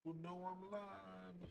People know I'm live.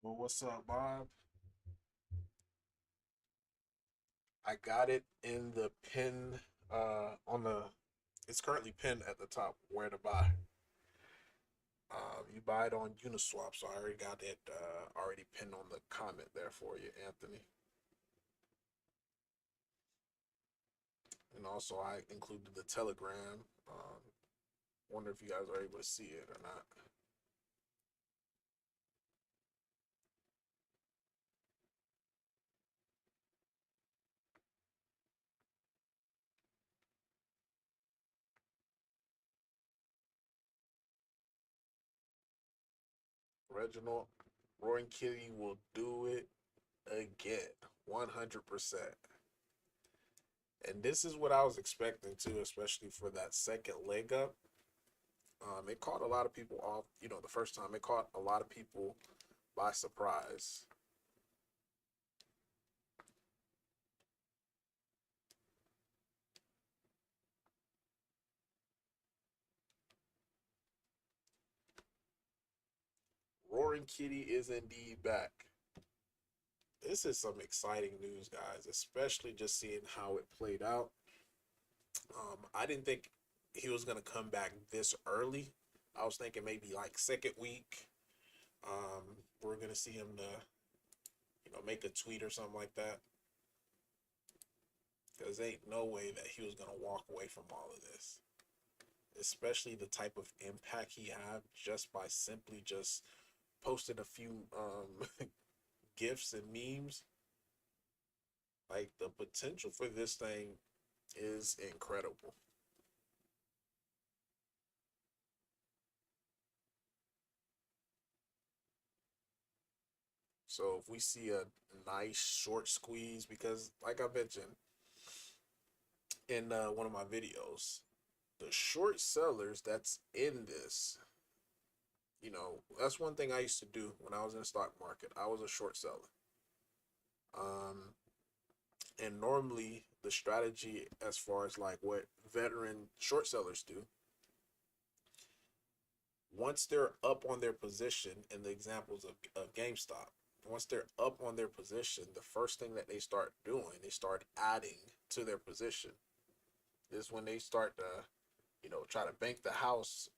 Well, what's up, Bob? I got it in the pin on the it's currently pinned at the top where to buy. You buy it on Uniswap, so I already got it already pinned on the comment there for you, Anthony. And also I included the Telegram. Wonder if you guys are able to see it or not. Reginald, Roaring Kitty will do it again, 100%. And this is what I was expecting too, especially for that second leg up. It caught a lot of people off. The first time it caught a lot of people by surprise. Roaring Kitty is indeed back. This is some exciting news, guys, especially just seeing how it played out. I didn't think he was gonna come back this early. I was thinking maybe like second week. We're gonna see him to, make a tweet or something like that. Because ain't no way that he was gonna walk away from all of this, especially the type of impact he had just by simply just posting a few gifs and memes. Like the potential for this thing is incredible. So if we see a nice short squeeze, because like I mentioned in one of my videos, the short sellers that's in this, that's one thing I used to do when I was in the stock market. I was a short seller. Um, and normally the strategy as far as like what veteran short sellers do, once they're up on their position in the examples of GameStop, once they're up on their position, the first thing that they start doing, they start adding to their position. This is when they start to, try to bank the house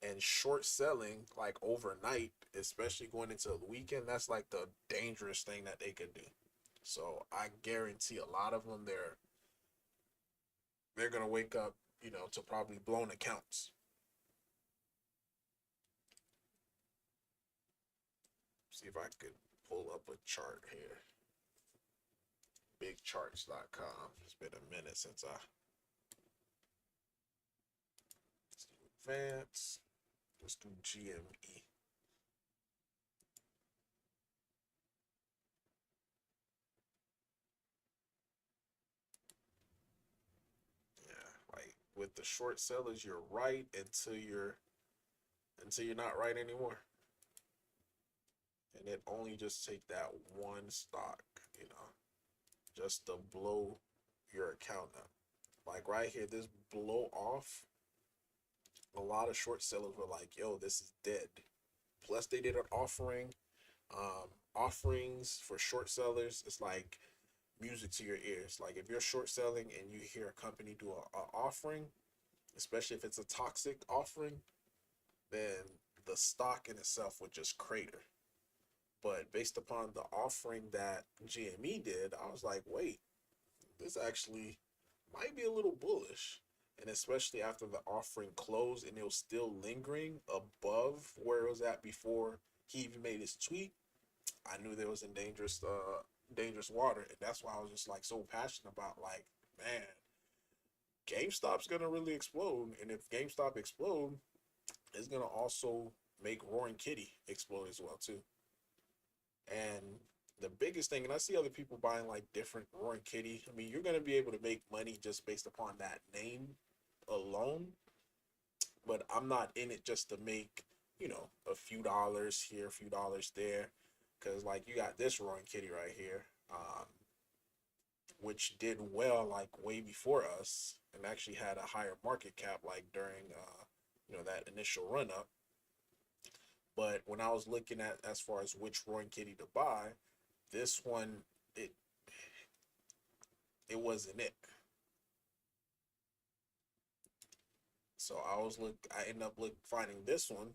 and short selling like overnight, especially going into the weekend. That's like the dangerous thing that they could do. So I guarantee a lot of them they're gonna wake up, to probably blown accounts. See if I could pull up a chart here. Bigcharts.com. It's been a minute since I let's do advance. Let's do GME. Yeah, like with the short sellers, you're right until you're not right anymore. And it only just take that one stock, just to blow your account up. Like right here, this blow off, a lot of short sellers were like, yo, this is dead. Plus they did an offering. Offerings for short sellers, it's like music to your ears. Like if you're short selling and you hear a company do a offering, especially if it's a toxic offering, then the stock in itself would just crater. But based upon the offering that GME did, I was like, wait, this actually might be a little bullish. And especially after the offering closed and it was still lingering above where it was at before he even made his tweet, I knew there was in dangerous water. And that's why I was just like so passionate about, like, man, GameStop's gonna really explode. And if GameStop explode, it's gonna also make Roaring Kitty explode as well too. And the biggest thing, and I see other people buying like different Roaring Kitty. I mean, you're gonna be able to make money just based upon that name alone. But I'm not in it just to make, a few dollars here, a few dollars there. Cause like you got this Roaring Kitty right here, which did well like way before us and actually had a higher market cap like during that initial run up. But when I was looking at as far as which Roaring Kitty to buy, this one it it wasn't it. So I ended up finding this one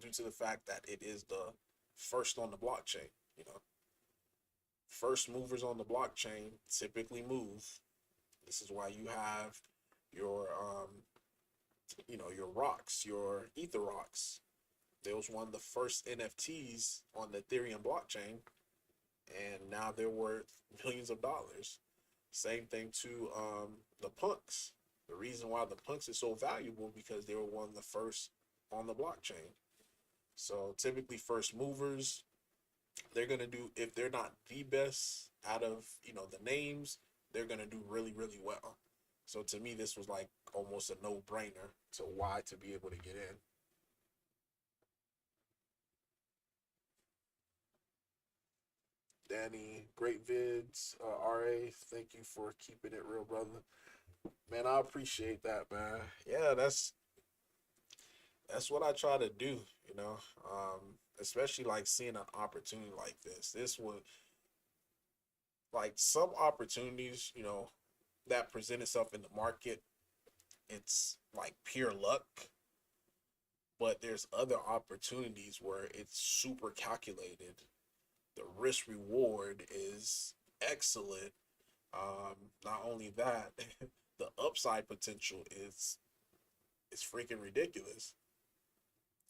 due to the fact that it is the first on the blockchain. You know, first movers on the blockchain typically move. This is why you have your your rocks, your ether rocks. They was one of the first NFTs on the Ethereum blockchain, and now they're worth millions of dollars. Same thing to the punks. The reason why the punks is so valuable because they were one of the first on the blockchain. So typically first movers, they're gonna do, if they're not the best out of the names, they're gonna do really, really well. So to me, this was like almost a no-brainer to why to be able to get in. Danny, great vids. RA, thank you for keeping it real, brother. Man, I appreciate that, man. Yeah, that's what I try to do, you know. Especially like seeing an opportunity like this. This would, like, some opportunities, that present itself in the market, it's like pure luck. But there's other opportunities where it's super calculated. The risk reward is excellent. Not only that, the upside potential is freaking ridiculous.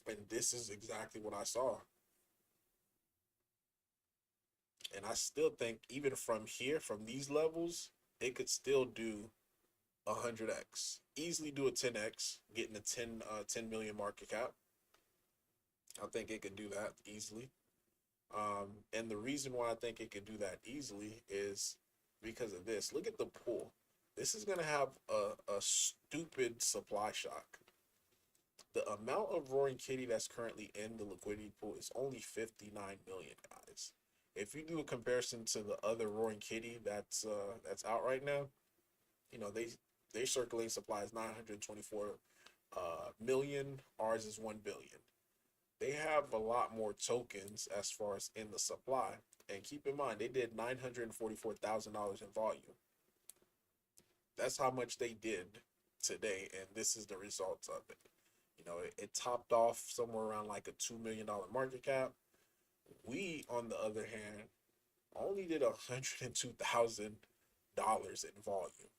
And this is exactly what I saw. And I still think even from here, from these levels, it could still do 100x. Easily do a 10x, getting a 10 million market cap. I think it could do that easily. And the reason why I think it could do that easily is because of this. Look at the pool. This is going to have a stupid supply shock. The amount of Roaring Kitty that's currently in the liquidity pool is only 59 million, guys. If you do a comparison to the other Roaring Kitty that's out right now, they circulating supply is 924 million. Ours is 1 billion. They have a lot more tokens as far as in the supply. And keep in mind, they did $944,000 in volume. That's how much they did today, and this is the results of it. It topped off somewhere around like a $2 million market cap. We, on the other hand, only did $102,000 in volume.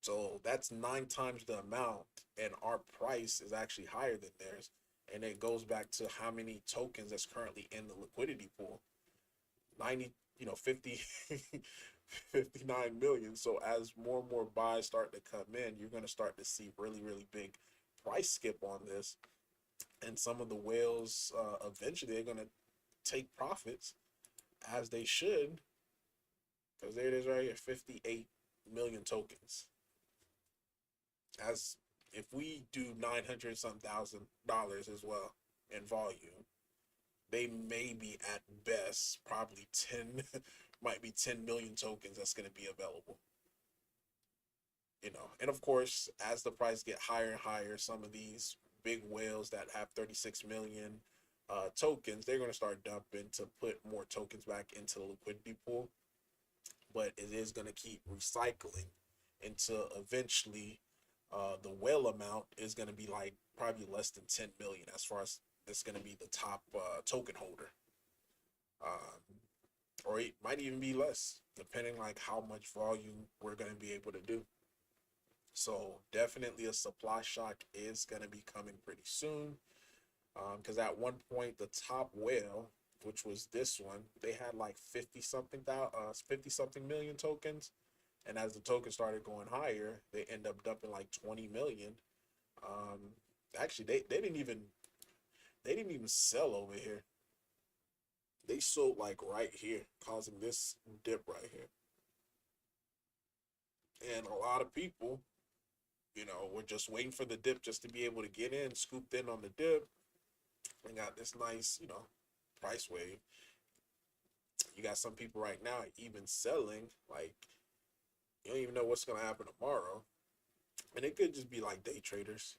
So that's 9 times the amount, and our price is actually higher than theirs. And it goes back to how many tokens that's currently in the liquidity pool. 90, 50, 59 million. So as more and more buys start to come in, you're going to start to see really, really big price skip on this. And some of the whales, eventually they're going to take profits, as they should, because there it is right here, 58 million tokens. As if we do 900 some thousand dollars as well in volume, they may be at best probably 10 might be 10 million tokens that's going to be available. And of course, as the price get higher and higher, some of these big whales that have 36 million tokens, they're going to start dumping to put more tokens back into the liquidity pool. But it is going to keep recycling until eventually the whale amount is going to be like probably less than 10 million as far as it's going to be the top token holder. Um, or it might even be less, depending like how much volume we're going to be able to do. So definitely a supply shock is going to be coming pretty soon. Because at one point the top whale, which was this one, they had like 50 something million tokens, and as the token started going higher, they end up dumping like 20 million. Um, actually, they didn't even sell over here. They sold like right here, causing this dip right here. And a lot of people, were just waiting for the dip just to be able to get in, scooped in on the dip, and got this nice, price wave. You got some people right now even selling, like, you don't even know what's gonna happen tomorrow. And it could just be like day traders.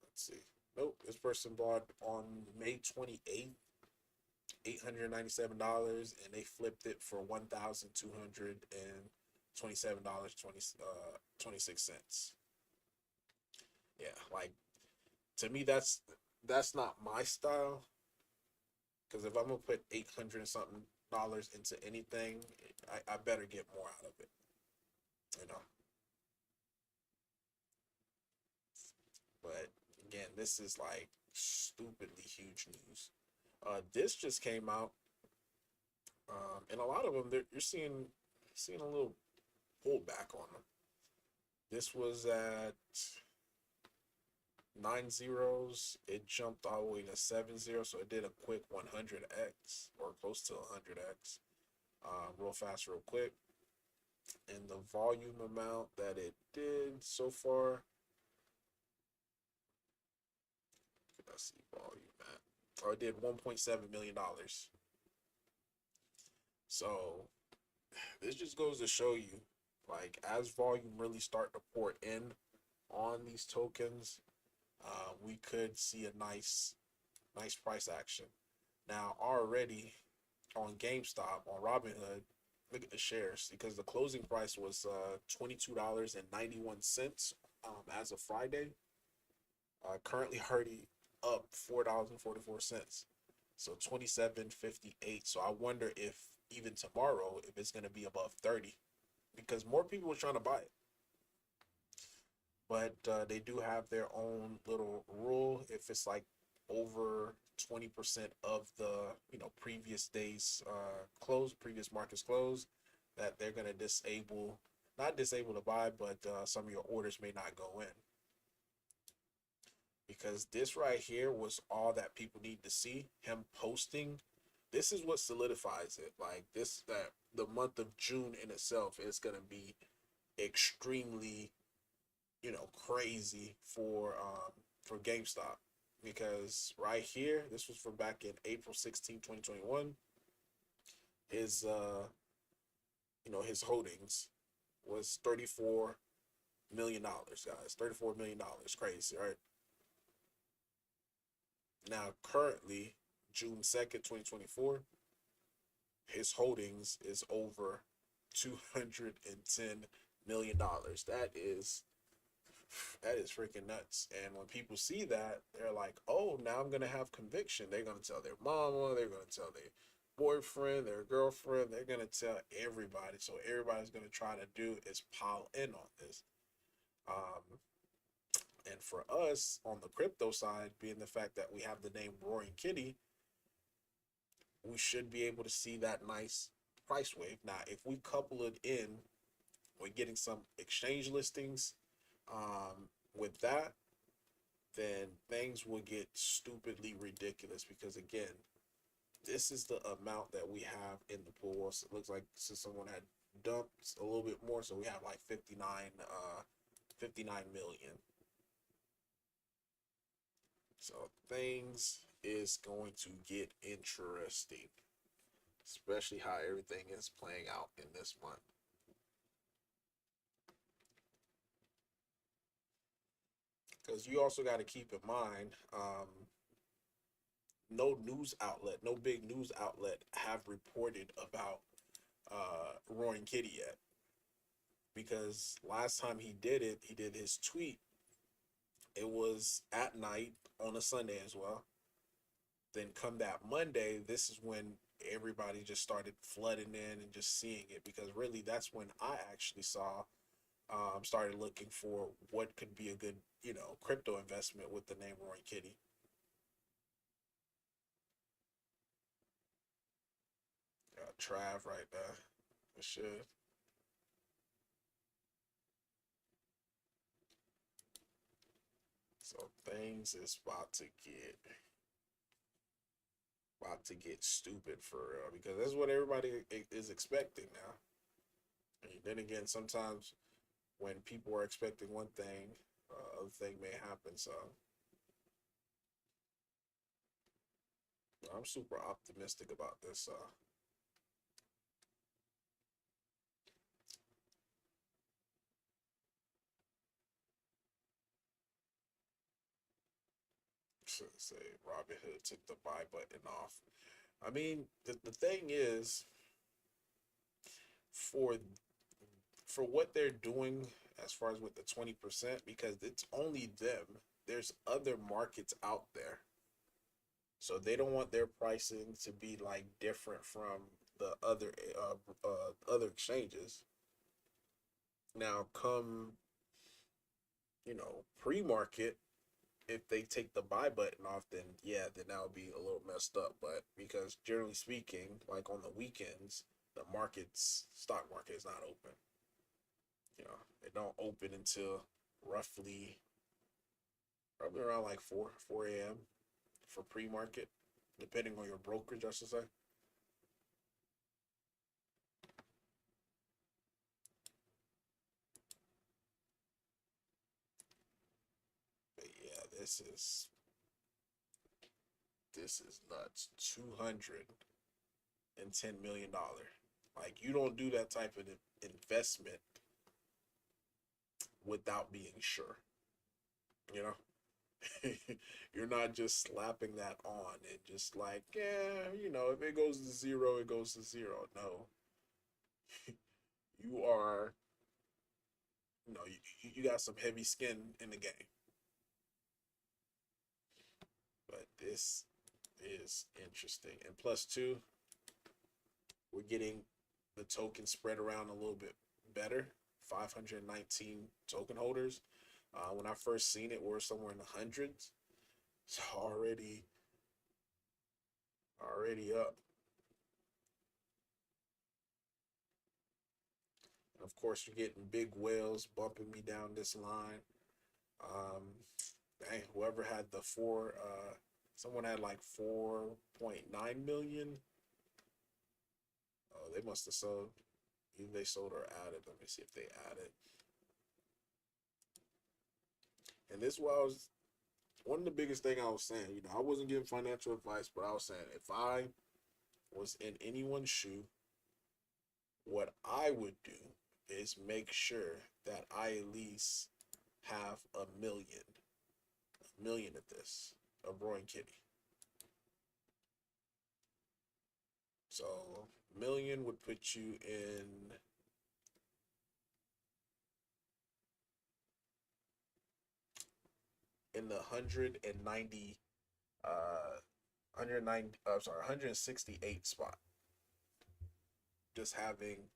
Let's see. Nope, this person bought on May 28th, $897, and they flipped it for $1,227 26 cents. Yeah, like, to me that's not my style. Because if I'm gonna put 800 and something dollars into anything, I better get more out of it. You know. But again, this is like stupidly huge news. This just came out, and a lot of them you're seeing a little pullback on them. This was at 9 zeros. It jumped all the way to 7 zeros, so it did a quick 100x or close to 100x, real fast, real quick. And the volume amount that it did so far, let's see, volume at, or it did $1.7 million. So this just goes to show you, like, as volume really start to pour in on these tokens, we could see a nice price action. Now already on GameStop, on Robinhood, look at the shares, because the closing price was $22.91 as of Friday. Currently already up $4.44. So 27.58. So I wonder if even tomorrow, if it's gonna be above 30, because more people are trying to buy it. But they do have their own little rule. If it's like over 20% of the previous day's previous market's close, that they're gonna disable, not disable the buy, but some of your orders may not go in, because this right here was all that people need to see. Him posting, this is what solidifies it. Like this, that the month of June in itself is gonna be extremely, crazy for GameStop, because right here, this was from back in April 16, 2021. His his holdings was $34 million, guys. $34 million, crazy, right? Now currently, June 2nd, 2024, his holdings is over $210 million. That is freaking nuts. And when people see that, they're like, oh, now I'm gonna have conviction. They're gonna tell their mama, they're gonna tell their boyfriend, their girlfriend, they're gonna tell everybody. So everybody's gonna try to do is pile in on this. Um, and for us on the crypto side, being the fact that we have the name Roaring Kitty, we should be able to see that nice price wave. Now, if we couple it in with getting some exchange listings, with that, then things will get stupidly ridiculous, because again, this is the amount that we have in the pool. So it looks like since someone had dumped a little bit more, so we have like 59 million. So things is going to get interesting, especially how everything is playing out in this month. Because you also got to keep in mind, no news outlet, no big news outlet have reported about Roaring Kitty yet. Because last time he did it, he did his tweet. It was at night on a Sunday as well. then come that Monday, this is when everybody just started flooding in and just seeing it, because really that's when I actually saw started looking for what could be a good, crypto investment with the name Roy Kitty. Trav right there. It should. So things is about to get stupid for real, because that's what everybody is expecting now. And then again, sometimes when people are expecting one thing, other thing may happen. So I'm super optimistic about this. Say Robin Hood took the buy button off. I mean, the thing is, for for what they're doing as far as with the 20%, because it's only them. There's other markets out there, so they don't want their pricing to be like different from the other exchanges. Now, come pre-market, if they take the buy button off, then yeah, then that would be a little messed up. But because generally speaking, like on the weekends, the stock market is not open. It don't open until roughly probably around like 4 a.m. for pre-market, depending on your brokerage, I should say. But yeah, this is nuts. $210 million. Like, you don't do that type of investment without being sure. You know, you're not just slapping that on and just like, yeah, if it goes to zero, it goes to zero. No, you are, you got some heavy skin in the game. But this is interesting. And plus two, we're getting the token spread around a little bit better. 519 token holders. When I first seen it, we were somewhere in the hundreds. So already up. And of course, you're getting big whales bumping me down this line. Um, Dang, whoever had the someone had like 4.9 million. Oh, they must have sold. Either they sold or added. Let me see if they added. And this was one of the biggest thing I was saying. I wasn't giving financial advice, but I was saying if I was in anyone's shoe, what I would do is make sure that I at least have a million of this, of Roy and Kitty. So million would put you in the 190 190 I'm sorry 168 spot, just having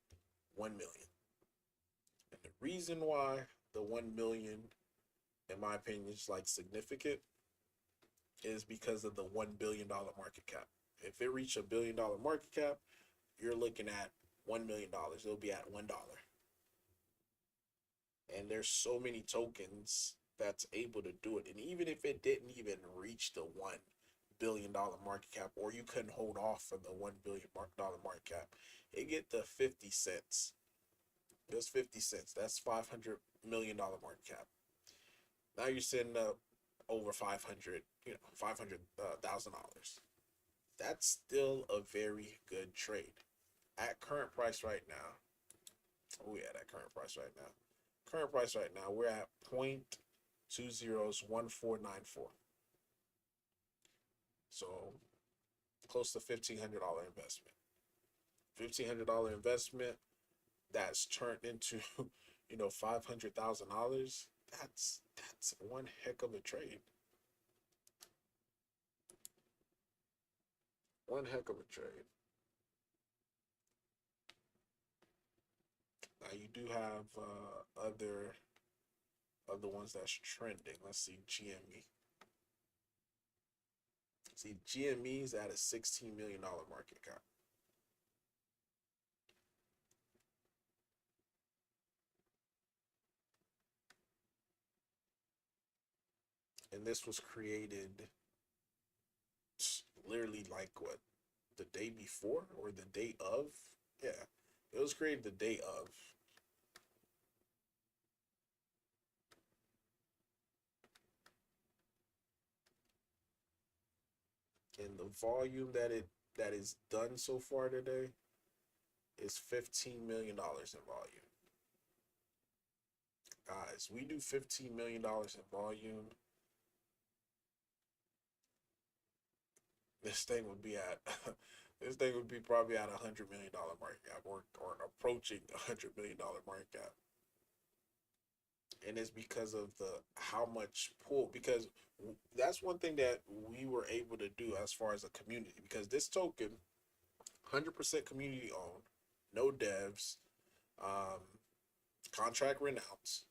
1 million. And the reason why the 1 million, in my opinion, is like significant is because of the $1 billion market cap. If it reached $1 billion market cap, you're looking at $1 million. It'll be at $1. And there's so many tokens that's able to do it. And even if it didn't even reach the $1 billion market cap, or you couldn't hold off for the $1 billion market cap, it get to 50 cents. Just 50 cents. That's $500 million market cap. Now you're sitting up over 500,000 dollars. That's still a very good trade at current price right now. Where we at current price right now? Current price right now, we're at 0.201494. So close to $1,500 investment. $1,500 investment that's turned into, $500,000. That's one heck of a trade. One heck of a trade. Now you do have other ones that's trending. Let's see, GME. See, GME's at a $16 million market cap. And this was created literally like what, the day before or the day of? Yeah, it was created the day of. And the volume that is done so far today is $15 million in volume. Guys, we do $15 million in volume. This thing would be at this thing would be probably at $100 million market cap, or approaching $100 million market cap. And it's because of the how much pull, because that's one thing that we were able to do as far as a community, because this token 100% community owned, no devs, um, contract renounced.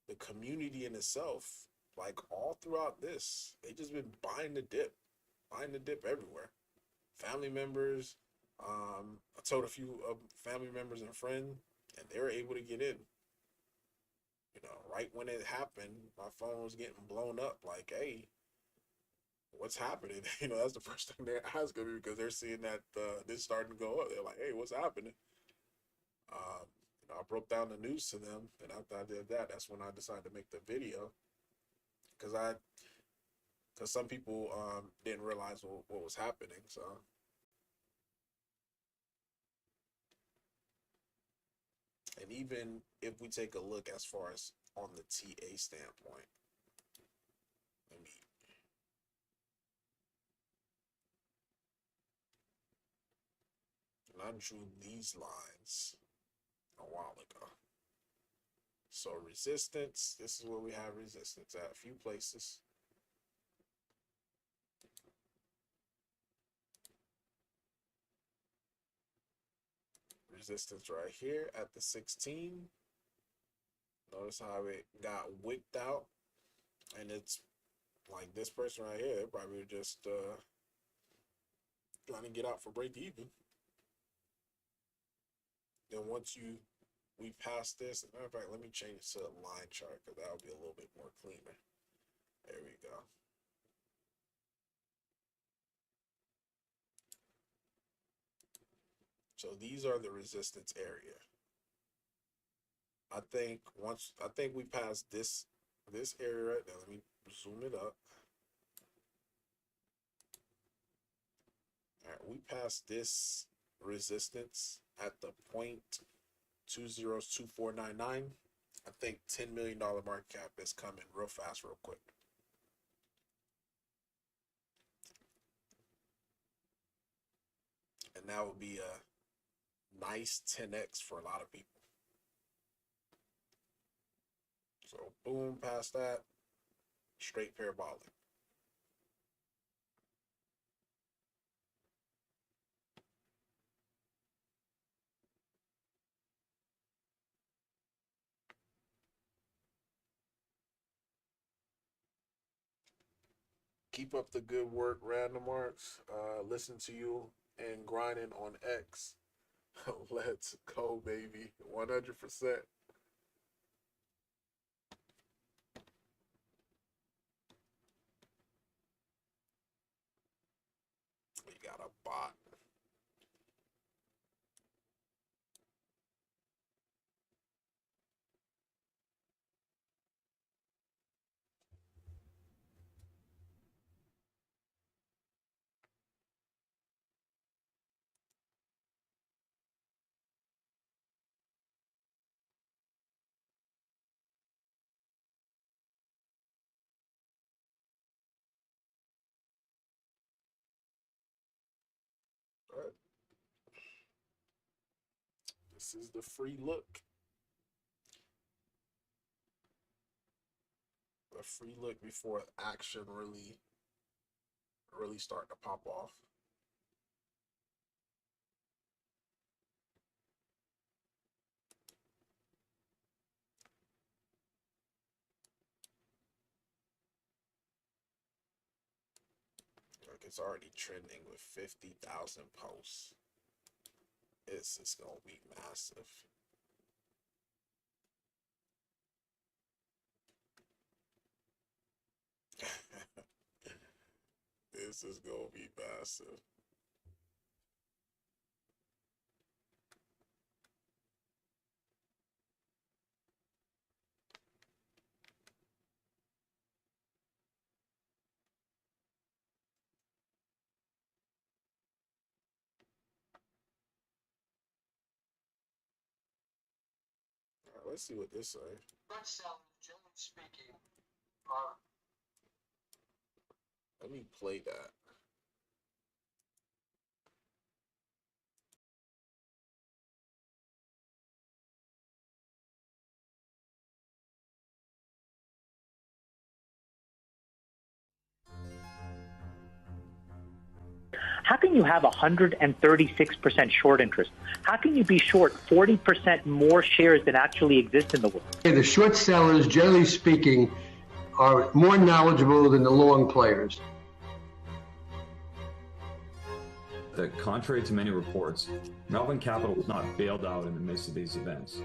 The community in itself, like all throughout this, they just been buying the dip everywhere. Family members, I told a few family members and friends, and they were able to get in. You know, right when it happened, my phone was getting blown up. Like, hey, what's happening? You know, that's the first thing they're asking me, because they're seeing that this starting to go up. They're like, hey, what's happening? You know, I broke down the news to them, and after I did that, that's when I decided to make the video, because some people didn't realize what was happening. So, and even if we take a look as far as on the TA standpoint, let me. And I drew these lines a while ago. So resistance, this is where we have resistance at a few places. Resistance right here at the 16. Notice how it got wicked out. And it's like this person right here, they probably just trying to get out for break even. Then once we pass this, as a matter of fact, let me change it to a line chart, because that'll be a little bit more cleaner. There we go. So these are the resistance area. I think we pass this area right now. Let me zoom it up. All right, we passed this resistance at the 0.202499. I think $10 million market cap is coming real fast, real quick. And that would be a nice 10x for a lot of people. So boom, past that, straight parabolic. Keep up the good work, Random Arts. Listen to you and grinding on X. Let's go, baby. 100%. We got a bot. All right. This is the free look. A free look before action really start to pop off. it's already trending with 50,000 posts. This is gonna be massive. This is gonna be massive. All right, let's see what this says. Generally speaking, Let me play that. How can you have 136% short interest? How can you be short 40% more shares than actually exist in the world? the short sellers, generally speaking, are more knowledgeable than the long players. That contrary to many reports, Melvin Capital was not bailed out in the midst of these events.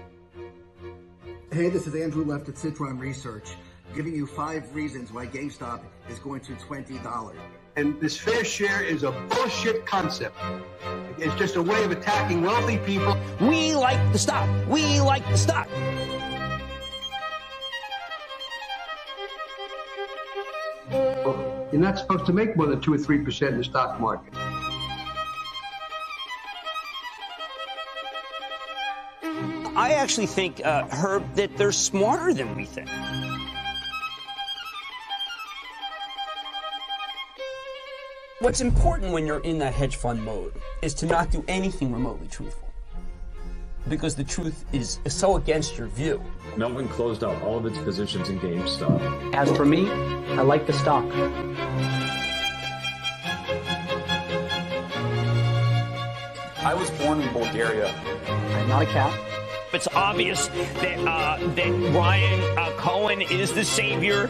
Hey, this is Andrew Left at Citron Research, giving you 5 reasons why GameStop is going to $20. And this fair share is a bullshit concept. It's just a way of attacking wealthy people. We like the stock. We like the stock. You're not supposed to make more than 2 or 3% in the stock market. I actually think, Herb, that they're smarter than we think. What's important when you're in that hedge fund mode is to not do anything remotely truthful, because the truth is so against your view. Melvin closed out all of its positions in GameStop. As for me, I like the stock. I was born in Bulgaria. I'm not a cat. It's obvious that Ryan Cohen is the savior.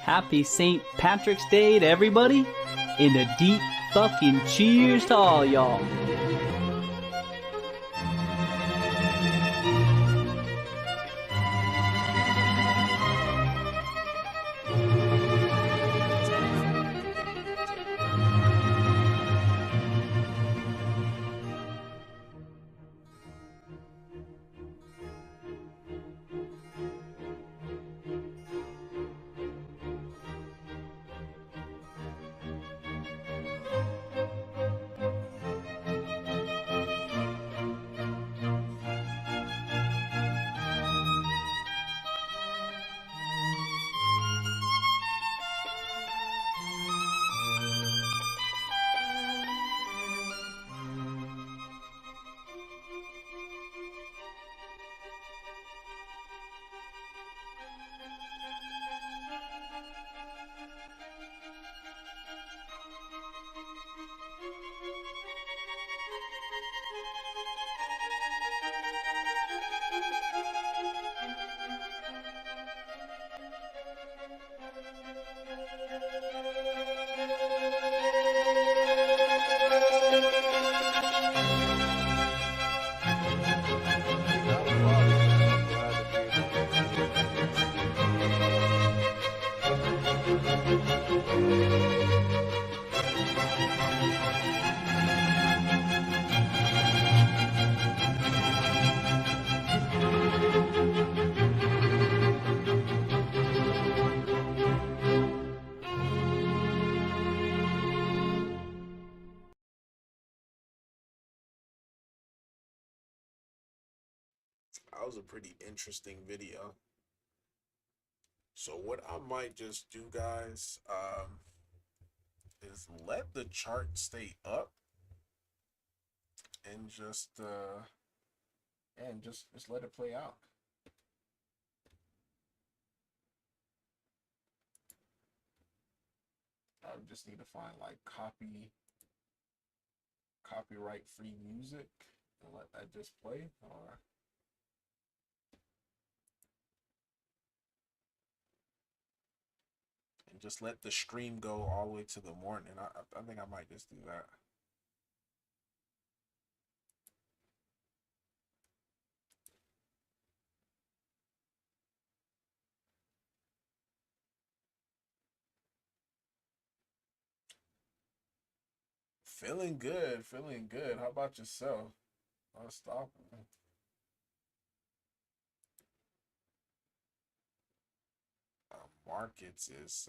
Happy St. Patrick's Day to everybody, and a deep fucking cheers to all y'all. That was a pretty interesting video. So what I might just do, guys, is let the chart stay up and just let it play out. probably just need to find like copyright free music and let that just play, or and just let the stream go all the way to the morning. I think I might just do that. Feeling good, feeling good. How about yourself? Unstoppable. Markets is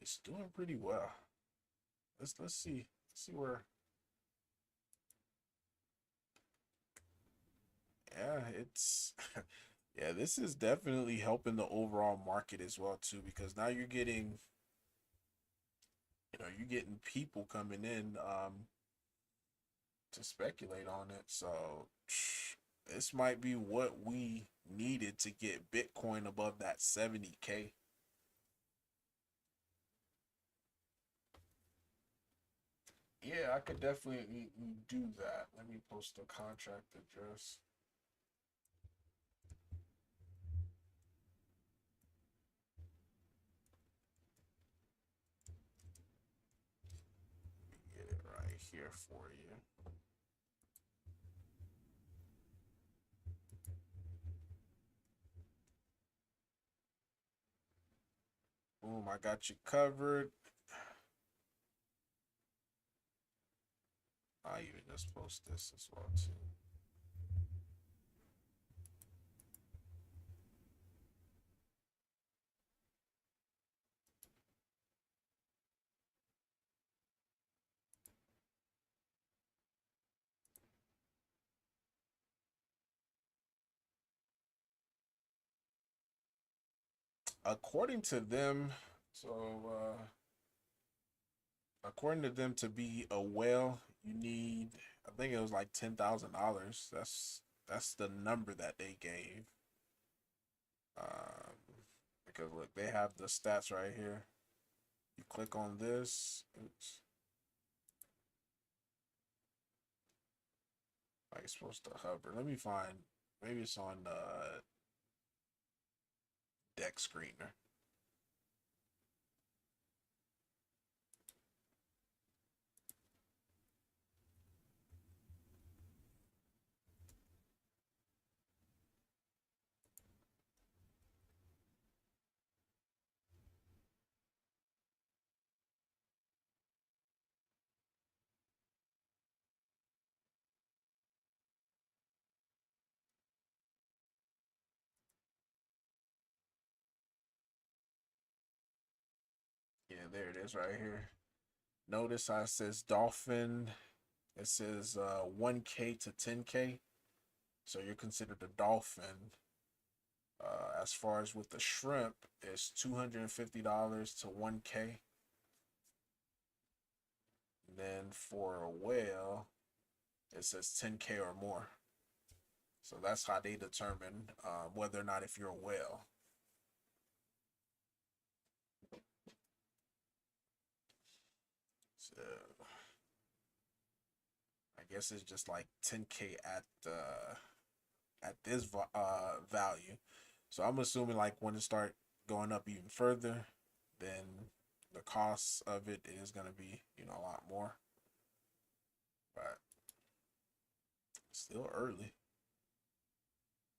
it's doing pretty well. Let's see. Let's see where. Yeah, it's yeah, this is definitely helping the overall market as well too, because now you're getting, you're getting people coming in to speculate on it. So this might be what we needed to get Bitcoin above that 70K. Yeah, I could definitely do that. Let me post the contract address. Get it right here for you. Boom, I got you covered. I even just post this as well too. According to them, so according to them, to be a whale, you need, I think it was like $10,000. That's the number that they gave. Because look, they have the stats right here. You click on this. Oops. Like it's supposed to hover. Let me find. Maybe it's on deck screener. Yeah, there it is right here. Notice how it says dolphin. It says 1K to 10K. So you're considered a dolphin. As far as with the shrimp, it's $250 to 1K. Then for a whale, it says 10K or more. So that's how they determine whether or not if you're a whale. So I guess it's just like 10K at this value. So I'm assuming like when it start going up even further, then the cost of it is gonna be, a lot more. But still early.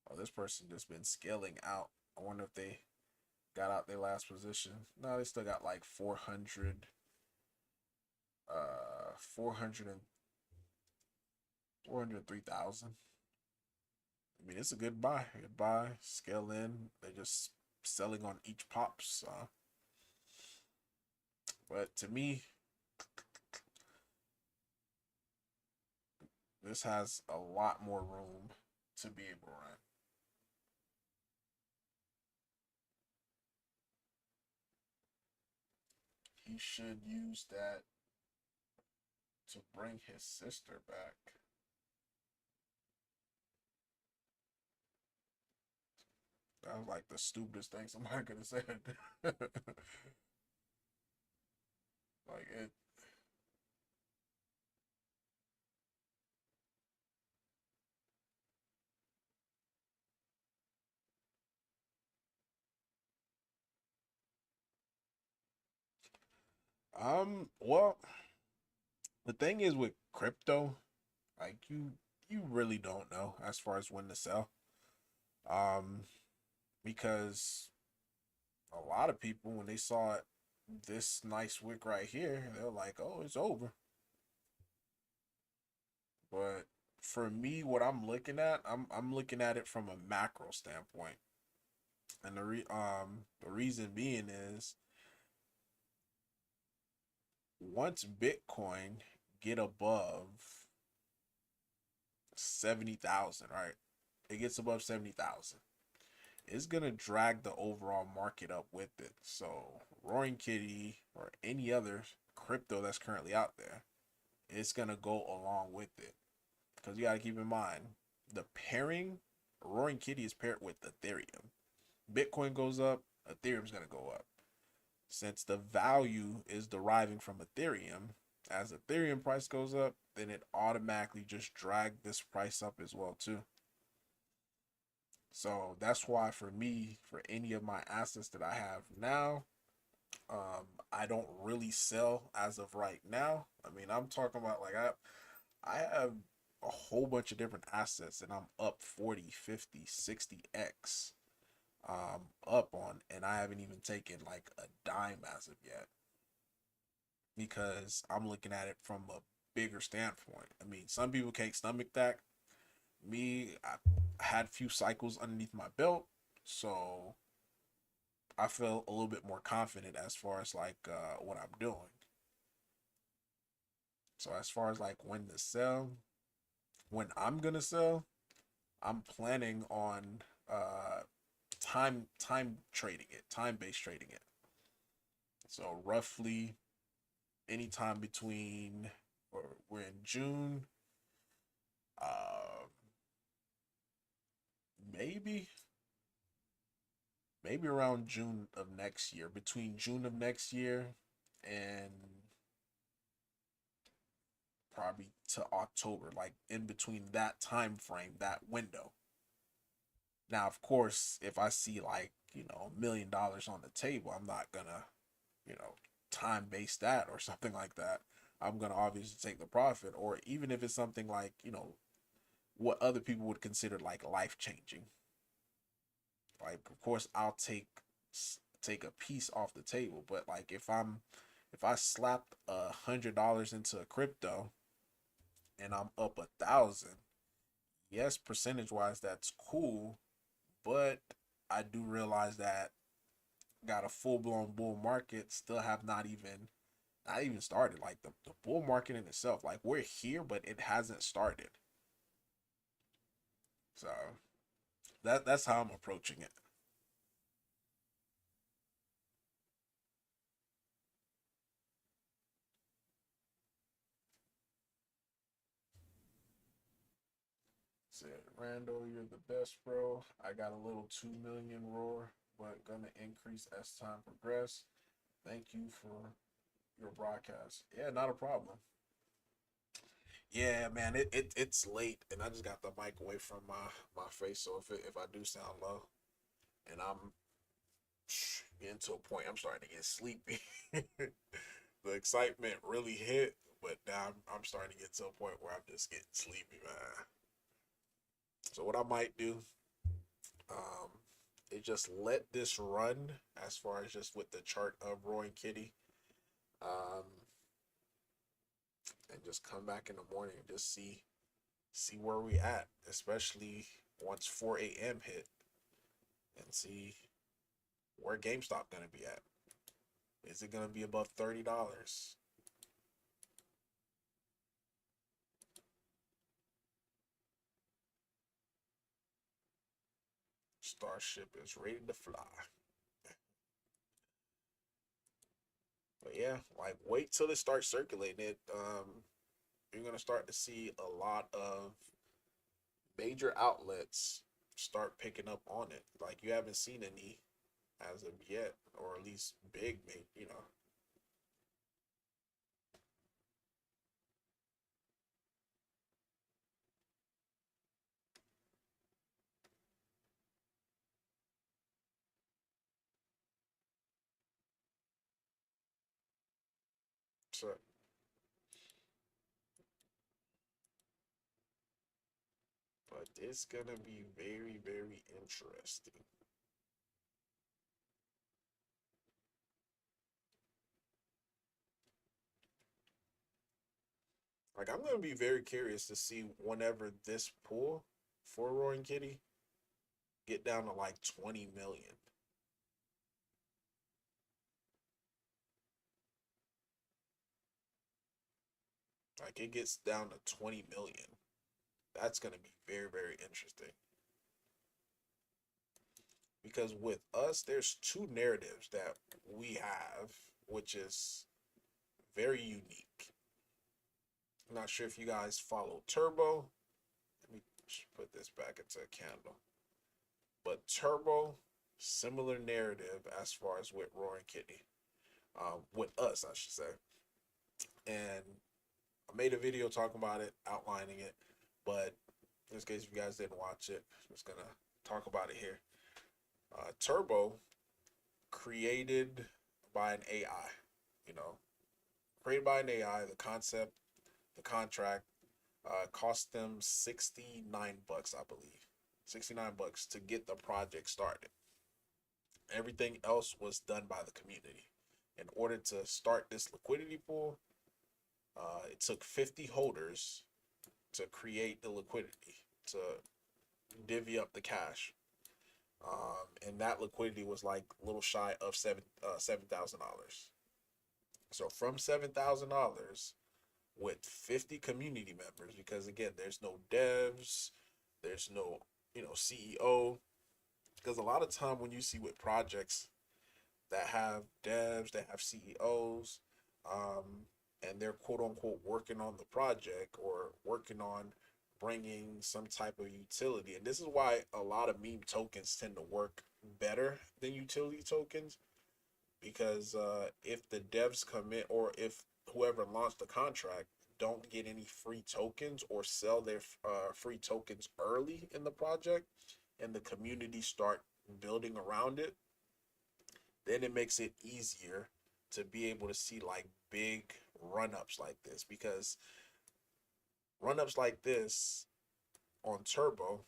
Oh, this person just been scaling out. I wonder if they got out their last position. No, they still got like 400 and 403,000. I mean, it's a good buy. Good buy. Scale in. They're just selling on each pop. So, but to me, this has a lot more room to be able to run. He should use that to bring his sister back. That was like the stupidest thing somebody could have said. Well, the thing is with crypto, like you really don't know as far as when to sell. Um, because a lot of people when they saw it, this nice wick right here, they're like, "Oh, it's over." But for me, what I'm looking at, I'm looking at it from a macro standpoint, and the reason being is once Bitcoin get above 70,000, right? It gets above 70,000. It's gonna drag the overall market up with it. So Roaring Kitty or any other crypto that's currently out there, it's gonna go along with it. Because you gotta keep in mind the pairing, Roaring Kitty is paired with Ethereum. Bitcoin goes up, Ethereum's gonna go up. Since the value is deriving from Ethereum, as Ethereum price goes up, then it automatically just drag this price up as well too. So that's why for me, for any of my assets that I have now, I don't really sell as of right now. I mean, I'm talking about like I have a whole bunch of different assets and I'm up 40, 50, 60x up on, and I haven't even taken like a dime as of yet because I'm looking at it from a bigger standpoint. I mean, some people can't stomach that. Me, I had a few cycles underneath my belt, so I feel a little bit more confident as far as like what I'm doing. So as far as like when to sell, when I'm gonna sell, I'm planning on time trading it, time based trading it. So roughly anytime between, or we're in June, uh, maybe around June of next year, between June of next year and probably to October, like in between that time frame, that window. Now, of course, if I see like, $1 million on the table, I'm not gonna, you know, time base that or something like that. I'm gonna obviously take the profit, or even if it's something like, what other people would consider like life changing. Like, of course, I'll take a piece off the table, but like if I slapped $100 into a crypto and I'm up 1,000, yes, percentage wise, that's cool, but I do realize that got a full blown bull market, still have not even started. Like the bull market in itself, like we're here, but it hasn't started. So that's how I'm approaching it. Said Randall, you're the best, bro. I got a little 2 million roar, but gonna increase as time progress. Thank you for your broadcast. Yeah, not a problem. Yeah, man, it's late, and I just got the mic away from my face. So if I do sound low, and I'm getting to a point, I'm starting to get sleepy. The excitement really hit, but now I'm starting to get to a point where I'm just getting sleepy, man. So what I might do, um, is just let this run as far as just with the chart of Roy and Kitty, um, and just come back in the morning and just see where we at, especially once 4 a.m. hit, and see where GameStop gonna be at. Is it gonna be above $30? Starship is ready to fly. But yeah, like wait till it starts circulating it. You're gonna start to see a lot of major outlets start picking up on it. Like you haven't seen any as of yet, or at least big, 100%. But it's gonna be very, very interesting. Like, I'm gonna be very curious to see whenever this pool for Roaring Kitty get down to like 20 million. Like, it gets down to 20 million. That's gonna be very, very interesting. Because with us, there's two narratives that we have, which is very unique. I'm not sure if you guys follow Turbo. Let me put this back into a candle. But Turbo, similar narrative as far as with Roaring Kitty. With us, I should say. And I made a video talking about it, outlining it. But in this case, if you guys didn't watch it, I'm just going to talk about it here. Turbo, created by an AI, you know, created by an AI, the concept, the contract, cost them $69, I believe. $69 to get the project started. Everything else was done by the community. In order to start this liquidity pool, it took 50 holders to create the liquidity, to divvy up the cash. And that liquidity was like a little shy of $7,000. So from $7,000 with 50 community members, because again, there's no devs, there's no, CEO. Because a lot of time when you see with projects that have devs, that have CEOs, and they're quote unquote working on the project or working on bringing some type of utility. And this is why a lot of meme tokens tend to work better than utility tokens, because if the devs come in, or if whoever launched the contract don't get any free tokens or sell their free tokens early in the project, and the community start building around it, then it makes it easier to be able to see like big run-ups like this. Because run-ups like this on Turbo,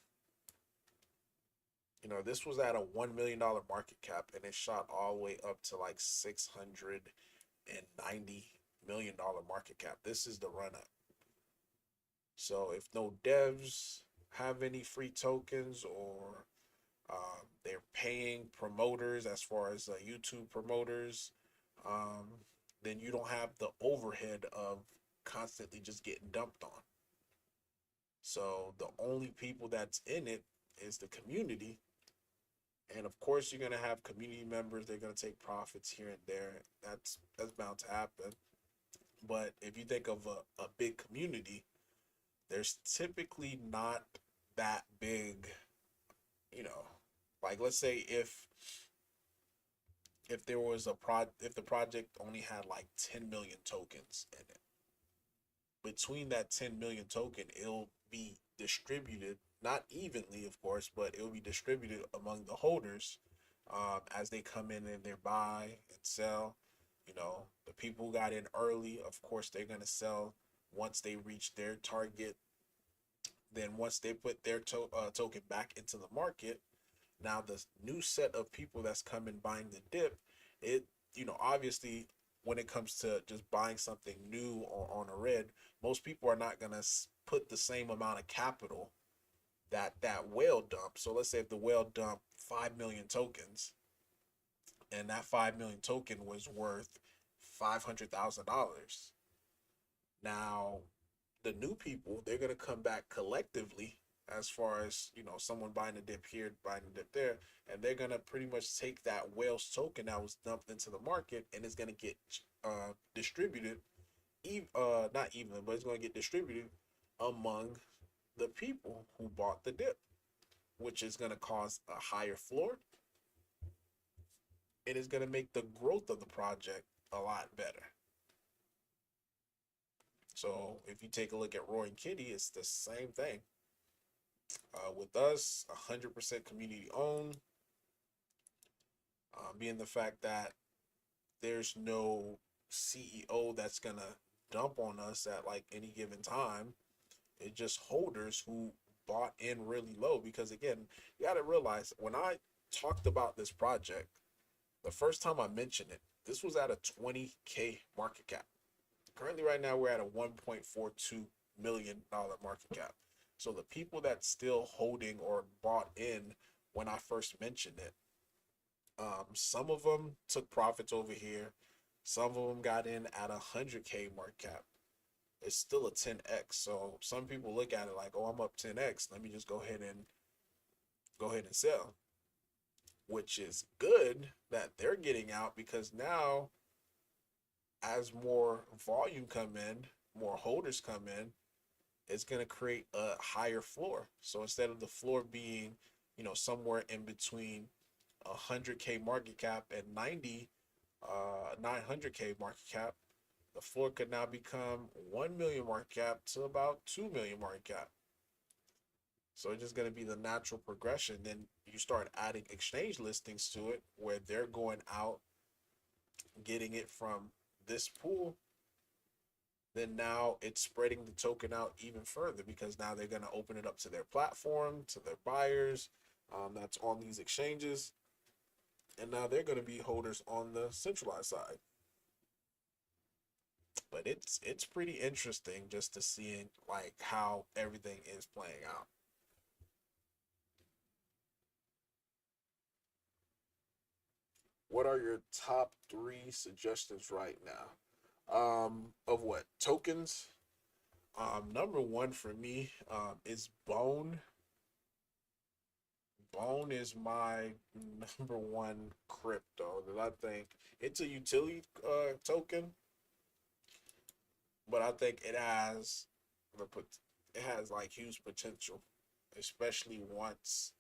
this was at a $1 million market cap, and it shot all the way up to like $690 million market cap. This is the run-up. So if no devs have any free tokens, or they're paying promoters as far as YouTube promoters, then you don't have the overhead of constantly just getting dumped on. So the only people that's in it is the community. And of course, you're going to have community members. They're going to take profits here and there. That's bound to happen. But if you think of a big community, there's typically not that big, like let's say if there was if the project only had like 10 million tokens in it, between that 10 million token, it'll be distributed, not evenly, of course, but it'll be distributed among the holders as they come in and they buy and sell. The people who got in early, of course, they're going to sell once they reach their target. Then once they put their token back into the market, now the new set of people that's coming buying the dip, obviously when it comes to just buying something new or on a red, most people are not going to put the same amount of capital that whale dump. So let's say if the whale dumped 5 million tokens, and that 5 million token was worth $500,000. Now, the new people, they're going to come back collectively, as far as, someone buying a dip here, buying a dip there, and they're going to pretty much take that whale's token that was dumped into the market, and it's going to get distributed, not evenly, but it's going to get distributed among the people who bought the dip, which is going to cause a higher floor. It is going to make the growth of the project a lot better. So if you take a look at Roaring Kitty, it's the same thing. With us, 100% community owned, being the fact that there's no CEO that's gonna dump on us at like any given time. It's just holders who bought in really low, because again, you got to realize when I talked about this project, the first time I mentioned it, this was at a 20K market cap. Currently, right now, we're at a $1.42 million market cap. So the people that's still holding or bought in when I first mentioned it, some of them took profits over here. Some of them got in at a 100K market cap. It's still a 10x. So some people look at it like, oh, I'm up 10x. Let me just go ahead and sell, which is good that they're getting out, because now as more volume come in, more holders come in, it's going to create a higher floor. So instead of the floor being, somewhere in between 100K market cap and 900K market cap, the floor could now become 1 million market cap to about 2 million market cap. So it's just going to be the natural progression. Then you start adding exchange listings to it, where they're going out, getting it from this pool. Then now it's spreading the token out even further, because now they're going to open it up to their platform, to their buyers, that's on these exchanges. And now they're going to be holders on the centralized side. But it's pretty interesting just to see like how everything is playing out. What are your top 3 suggestions right now? Of what? Tokens? Number 1 for me is Bone. Bone is my number 1 crypto that I think it's a utility token, but I think it has like huge potential, especially once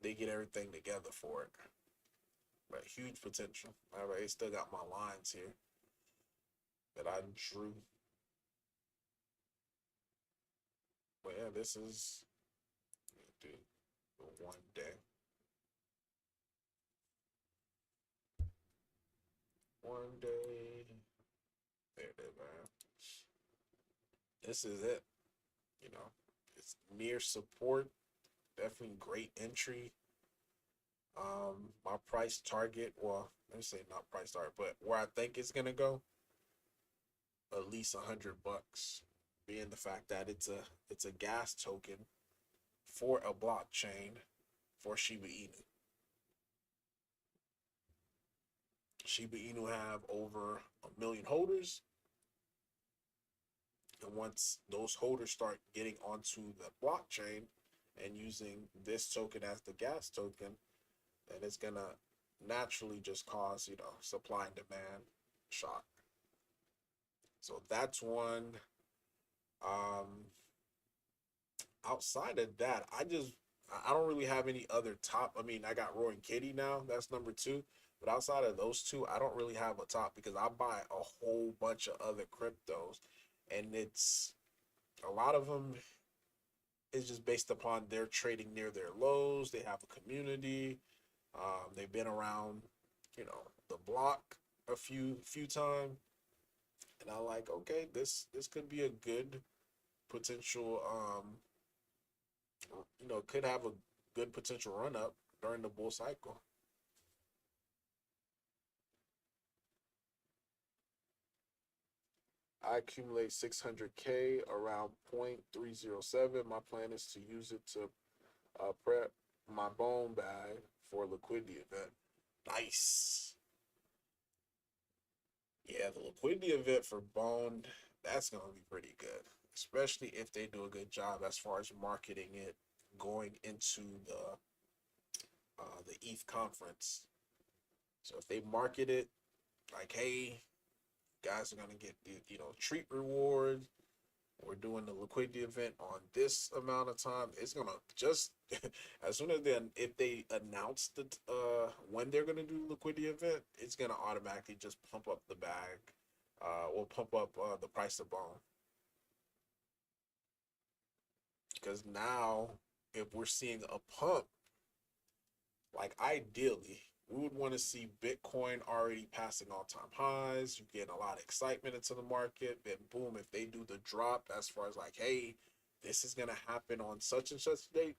they get everything together for it. But huge potential. All right, still got my lines here that I drew. But yeah, this is the 1 day. 1 day. There it is, man. This is it. It's near support. Definitely great entry. My price target, well, let me say not price target, but where I think it's gonna go, at least $100, being the fact that it's a gas token for a blockchain for Shiba Inu. Shiba Inu have over 1 million holders, and once those holders start getting onto the blockchain and using this token as the gas token, then it's gonna naturally just cause supply and demand shock. So that's one. Outside of that, I don't really have any other top. I mean, I got Roaring Kitty now, that's number 2, but outside of those 2, I don't really have a top, because I buy a whole bunch of other cryptos, and it's a lot of them is just based upon their trading near their lows. They have a community. They've been around, the block a few times, and I like, okay, this could be a good potential. Could have a good potential run up during the bull cycle. I accumulate 600K around 0.307. My plan is to use it to prep my bone bag for a liquidity event. Nice. Yeah, the liquidity event for Bone, that's going to be pretty good, especially if they do a good job as far as marketing it going into the ETH conference. So if they market it like, hey, guys are going to get treat rewards, we're doing the liquidity event on this amount of time, it's going to just as soon as if they announce that when they're going to do the liquidity event, it's going to automatically just pump up the bag, or pump up the price of Bone. Because now if we're seeing a pump, like ideally We would want to see Bitcoin already passing all-time highs. You get a lot of excitement into the market. Then boom, if they do the drop as far as like, hey, this is gonna happen on such and such date,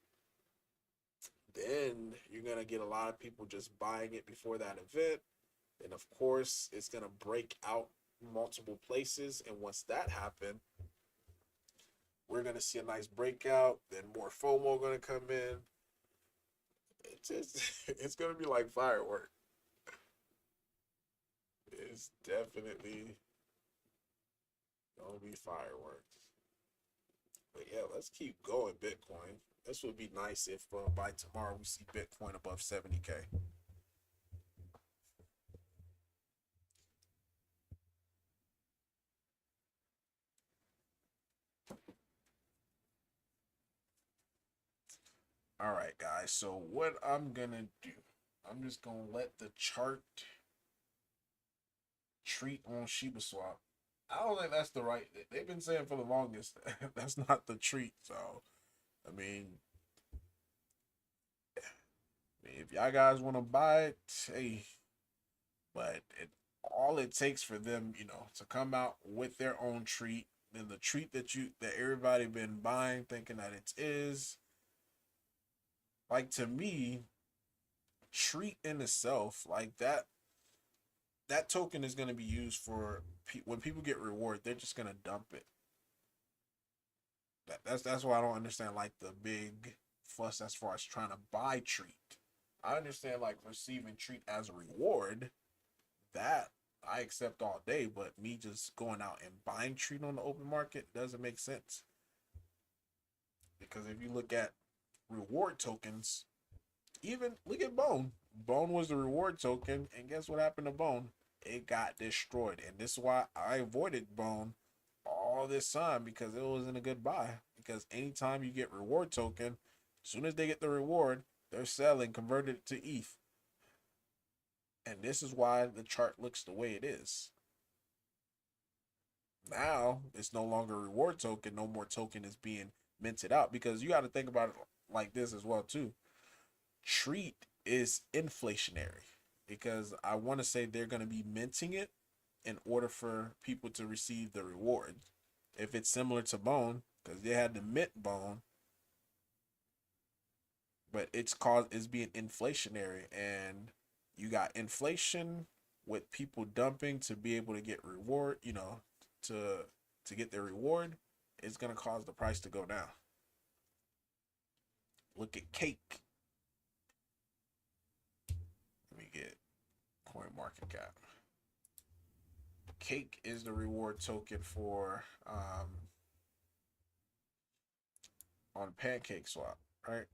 then you're gonna get a lot of people just buying it before that event. And of course, it's gonna break out multiple places. And once that happens, we're gonna see a nice breakout. Then more FOMO gonna come in. It's just, it's gonna be like fireworks. It's definitely gonna be fireworks. But yeah, let's keep going, Bitcoin. This would be nice if by tomorrow we see Bitcoin above 70K. All right, guys. So what I'm gonna do, I'm just gonna let the chart treat on Shiba Swap. I don't think that's the right. They've been saying for the longest that's not the treat. So, I mean, if y'all guys want to buy it, hey, but all it takes for them, to come out with their own treat, then the treat that everybody been buying, thinking that it is, like, to me, treat in itself, like that token is going to be used for when people get reward, they're just going to dump it. That's why I don't understand like the big fuss as far as trying to buy treat. I understand like receiving treat as a reward, that I accept all day, but me just going out and buying treat on the open market doesn't make sense. Because if you look at reward tokens, even look at Bone. Bone was the reward token, and guess what happened to Bone? It got destroyed. And this is why I avoided Bone all this time, because it wasn't a good buy. Because anytime you get reward token, as soon as they get the reward, they're selling, converted it to ETH. And this is why the chart looks the way it is. Now, it's no longer a reward token. No more token is being minted out, because you got to think about it like this as well too. Treat is inflationary, because I want to say they're going to be minting it in order for people to receive the reward. If it's similar to Bone, because they had to mint Bone, but it's being inflationary, and you got inflation with people dumping to be able to get reward, to get their reward, it's going to cause the price to go down. Look at Cake. Let me get coin market cap. Cake is the reward token for on Pancake Swap, right?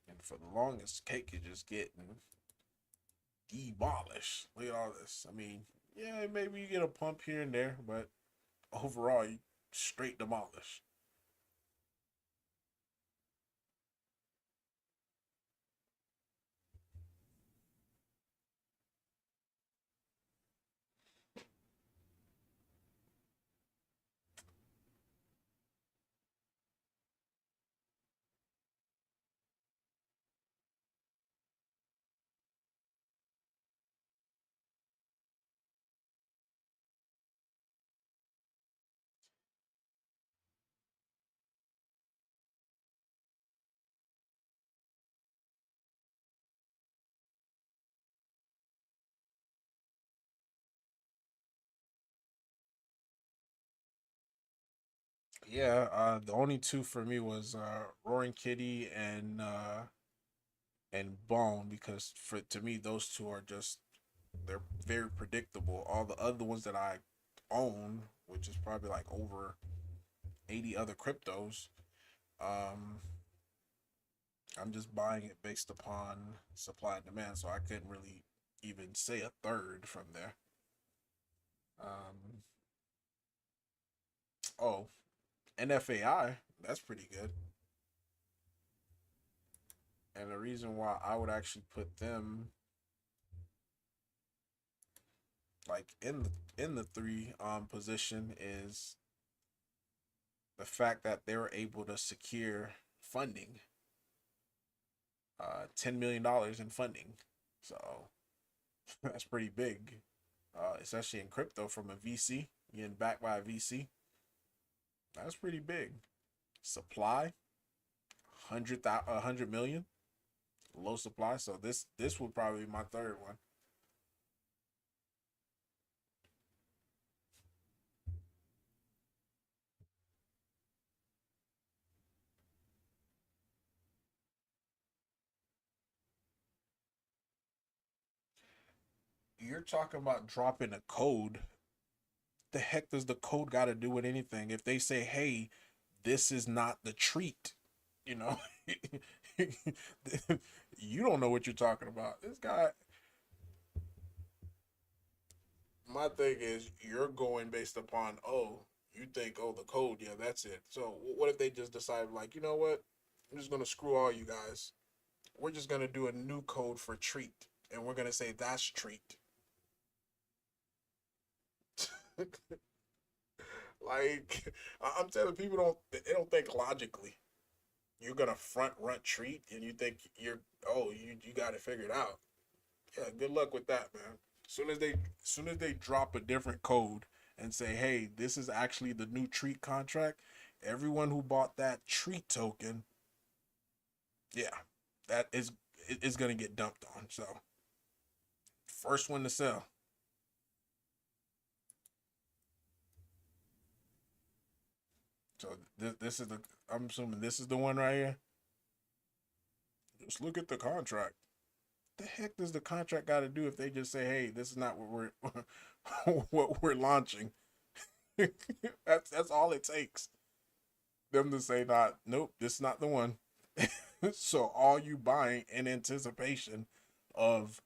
And for the longest, Cake is just getting demolished. Look at all this. I mean, yeah, maybe you get a pump here and there, but overall, you straight demolished. Yeah, the only two for me was Roaring Kitty and Bone, because to me those two are just, they're very predictable. All the other ones that I own, which is probably like over 80 other cryptos, um, I'm just buying it based upon supply and demand, so I couldn't really even say a third from there. Um, oh, NFAI, that's pretty good. And the reason why I would actually put them like in the three position is the fact that they were able to secure funding, $10 million in funding. So that's pretty big, especially in crypto from a VC, getting backed by a VC. That's pretty big. Supply, 100 million, low supply. So this would probably be my third one. You're talking about dropping a code. The heck does the code got to do with anything? If they say, hey, this is not the treat, you know, you don't know what you're talking about. This guy, my thing is, you're going based upon, oh, you think, oh, the code, yeah, that's it. So what if they just decide, like, you know what? I'm just going to screw all you guys. We're just going to do a new code for treat, and we're going to say that's treat. Like, I'm telling people, they don't think logically. You're gonna front run treat, and you think you got it figured out. Yeah, good luck with that, man. Soon as they drop a different code and say, hey, this is actually the new treat contract, everyone who bought that treat token, yeah, that is gonna get dumped on. So first one to sell. So this is the, I'm assuming this is the one right here. Just look at the contract. The heck does the contract got to do if they just say, hey, this is not what we're what we're launching? That's all it takes. Them to say, not, nope, this is not the one. So all you buying in anticipation of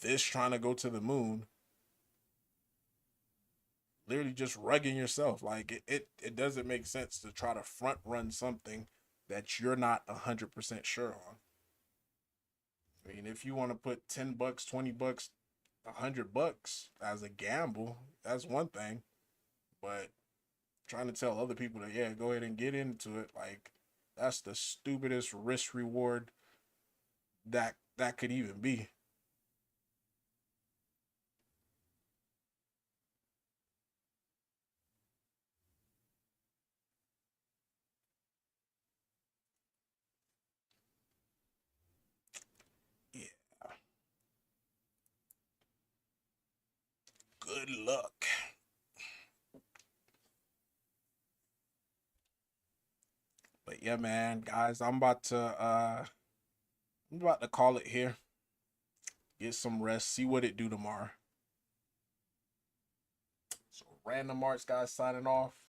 this trying to go to the moon, literally just rugging yourself. Like it doesn't make sense to try to front run something that you're not 100% sure on. I mean, if you want to put $10, $20, $100 as a gamble, that's one thing. But trying to tell other people that, yeah, go ahead and get into it, like, that's the stupidest risk reward that could even be. Yeah. Good luck. But yeah, man, guys, I'm about to call it here. Get some rest, see what it do tomorrow. So Random Arts guys signing off.